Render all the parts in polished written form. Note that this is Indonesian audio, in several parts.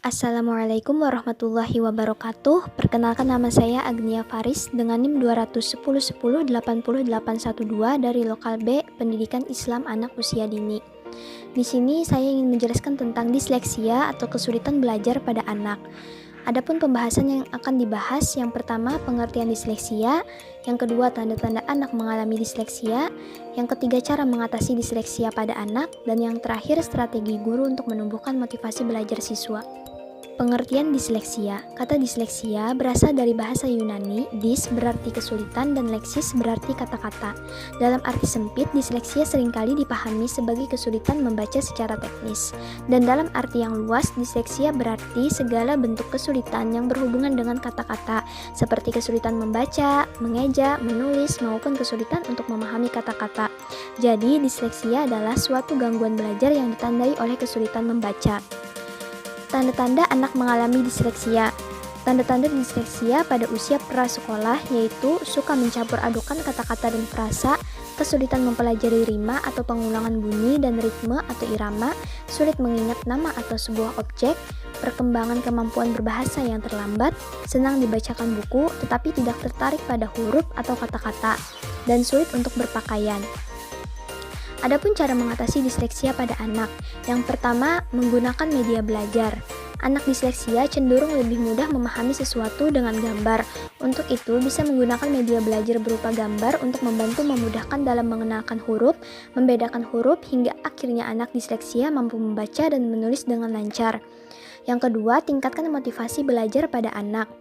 Assalamualaikum warahmatullahi wabarakatuh. Perkenalkan, nama saya Agnia Faris dengan NIM 21010808812 dari Lokal B, Pendidikan Islam Anak Usia Dini. Di sini saya ingin menjelaskan tentang disleksia atau kesulitan belajar pada anak. Adapun pembahasan yang akan dibahas, yang pertama pengertian disleksia, yang kedua tanda-tanda anak mengalami disleksia, yang ketiga cara mengatasi disleksia pada anak, dan yang terakhir strategi guru untuk menumbuhkan motivasi belajar siswa. Pengertian disleksia. Kata disleksia berasal dari bahasa Yunani, dis berarti kesulitan dan leksis berarti kata-kata. Dalam arti sempit, disleksia seringkali dipahami sebagai kesulitan membaca secara teknis. Dan dalam arti yang luas, disleksia berarti segala bentuk kesulitan yang berhubungan dengan kata-kata, seperti kesulitan membaca, mengeja, menulis, maupun kesulitan untuk memahami kata-kata. Jadi, disleksia adalah suatu gangguan belajar yang ditandai oleh kesulitan membaca. Tanda-tanda anak mengalami disleksia. Tanda-tanda disleksia pada usia prasekolah yaitu suka mencampur adukan kata-kata dan frasa, kesulitan mempelajari rima atau pengulangan bunyi dan ritme atau irama, sulit mengingat nama atau sebuah objek, perkembangan kemampuan berbahasa yang terlambat, senang dibacakan buku tetapi tidak tertarik pada huruf atau kata-kata, dan sulit untuk berpakaian. Adapun cara mengatasi disleksia pada anak, yang pertama menggunakan media belajar. Anak disleksia cenderung lebih mudah memahami sesuatu dengan gambar. Untuk itu bisa menggunakan media belajar berupa gambar untuk membantu memudahkan dalam mengenalkan huruf, membedakan huruf, hingga akhirnya anak disleksia mampu membaca dan menulis dengan lancar. Yang kedua, tingkatkan motivasi belajar pada anak.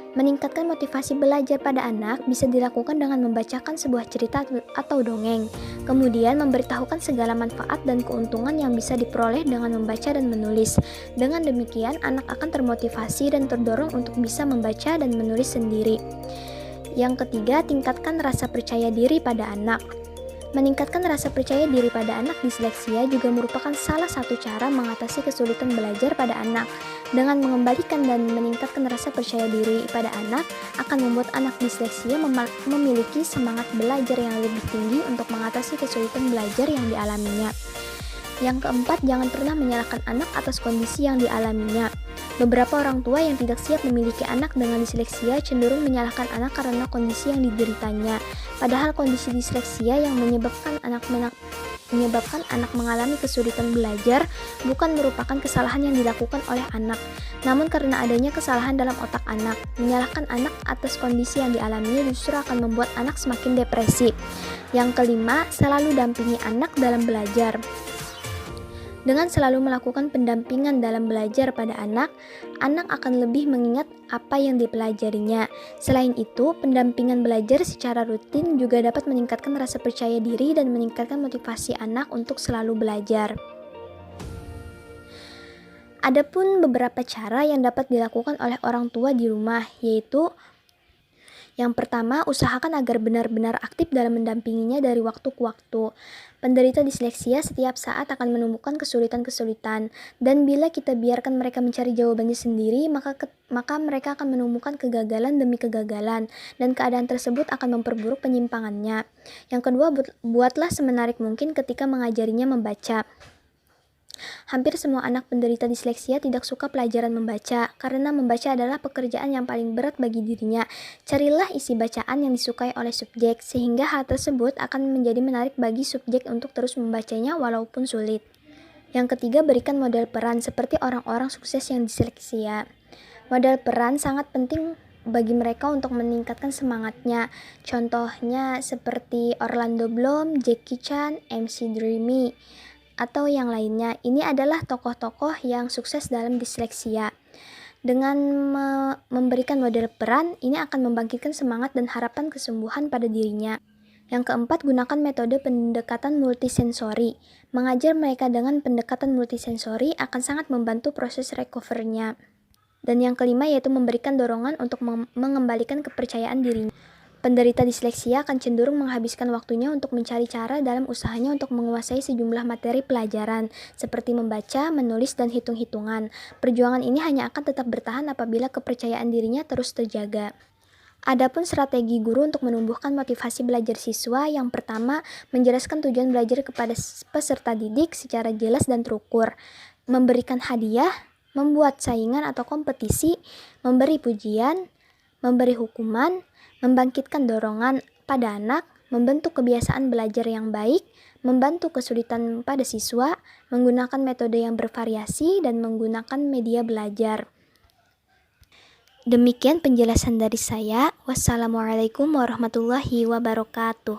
Meningkatkan motivasi belajar pada anak bisa dilakukan dengan membacakan sebuah cerita atau dongeng, kemudian memberitahukan segala manfaat dan keuntungan yang bisa diperoleh dengan membaca dan menulis. Dengan demikian, anak akan termotivasi dan terdorong untuk bisa membaca dan menulis sendiri. Yang ketiga, tingkatkan rasa percaya diri pada anak. Meningkatkan rasa percaya diri pada anak disleksia juga merupakan salah satu cara mengatasi kesulitan belajar pada anak. Dengan mengembalikan dan meningkatkan rasa percaya diri pada anak, akan membuat anak disleksia memiliki semangat belajar yang lebih tinggi untuk mengatasi kesulitan belajar yang dialaminya. Yang keempat, jangan pernah menyalahkan anak atas kondisi yang dialaminya. Beberapa orang tua yang tidak siap memiliki anak dengan disleksia cenderung menyalahkan anak karena kondisi yang dideritanya. Padahal kondisi disleksia yang menyebabkan anak mengalami kesulitan belajar bukan merupakan kesalahan yang dilakukan oleh anak, namun karena adanya kesalahan dalam otak anak. Menyalahkan anak atas kondisi yang dialaminya justru akan membuat anak semakin depresi. Yang kelima, selalu dampingi anak dalam belajar. Dengan selalu melakukan pendampingan dalam belajar pada anak akan lebih mengingat apa yang dipelajarinya. Selain itu, pendampingan belajar secara rutin juga dapat meningkatkan rasa percaya diri dan meningkatkan motivasi anak untuk selalu belajar. Adapun beberapa cara yang dapat dilakukan oleh orang tua di rumah, yaitu yang pertama, usahakan agar benar-benar aktif dalam mendampinginya dari waktu ke waktu. Penderita disleksia setiap saat akan menemukan kesulitan-kesulitan, dan bila kita biarkan mereka mencari jawabannya sendiri, maka mereka akan menemukan kegagalan demi kegagalan, dan keadaan tersebut akan memperburuk penyimpangannya. Yang kedua, buatlah semenarik mungkin ketika mengajarinya membaca. Hampir semua anak penderita disleksia tidak suka pelajaran membaca, karena membaca adalah pekerjaan yang paling berat bagi dirinya. Carilah isi bacaan yang disukai oleh subjek, sehingga hal tersebut akan menjadi menarik bagi subjek untuk terus membacanya walaupun sulit. Yang ketiga, berikan model peran seperti orang-orang sukses yang disleksia. Model peran sangat penting bagi mereka untuk meningkatkan semangatnya. Contohnya seperti Orlando Bloom, Jackie Chan, MC Dreamy, atau yang lainnya. Ini adalah tokoh-tokoh yang sukses dalam disleksia. Dengan memberikan model peran, ini akan membangkitkan semangat dan harapan kesembuhan pada dirinya. Yang keempat, gunakan metode pendekatan multisensori. Mengajar mereka dengan pendekatan multisensori akan sangat membantu proses recovery-nya. Dan yang kelima, yaitu memberikan dorongan untuk mengembalikan kepercayaan dirinya. Penderita disleksia akan cenderung menghabiskan waktunya untuk mencari cara dalam usahanya untuk menguasai sejumlah materi pelajaran, seperti membaca, menulis, dan hitung-hitungan. Perjuangan ini hanya akan tetap bertahan apabila kepercayaan dirinya terus terjaga. Adapun strategi guru untuk menumbuhkan motivasi belajar siswa, yang pertama, menjelaskan tujuan belajar kepada peserta didik secara jelas dan terukur. Memberikan hadiah membuat saingan atau kompetisi, memberi pujian, memberi hukuman, membangkitkan dorongan pada anak, membentuk kebiasaan belajar yang baik, membantu kesulitan pada siswa, menggunakan metode yang bervariasi, dan menggunakan media belajar. Demikian penjelasan dari saya. Wassalamualaikum warahmatullahi wabarakatuh.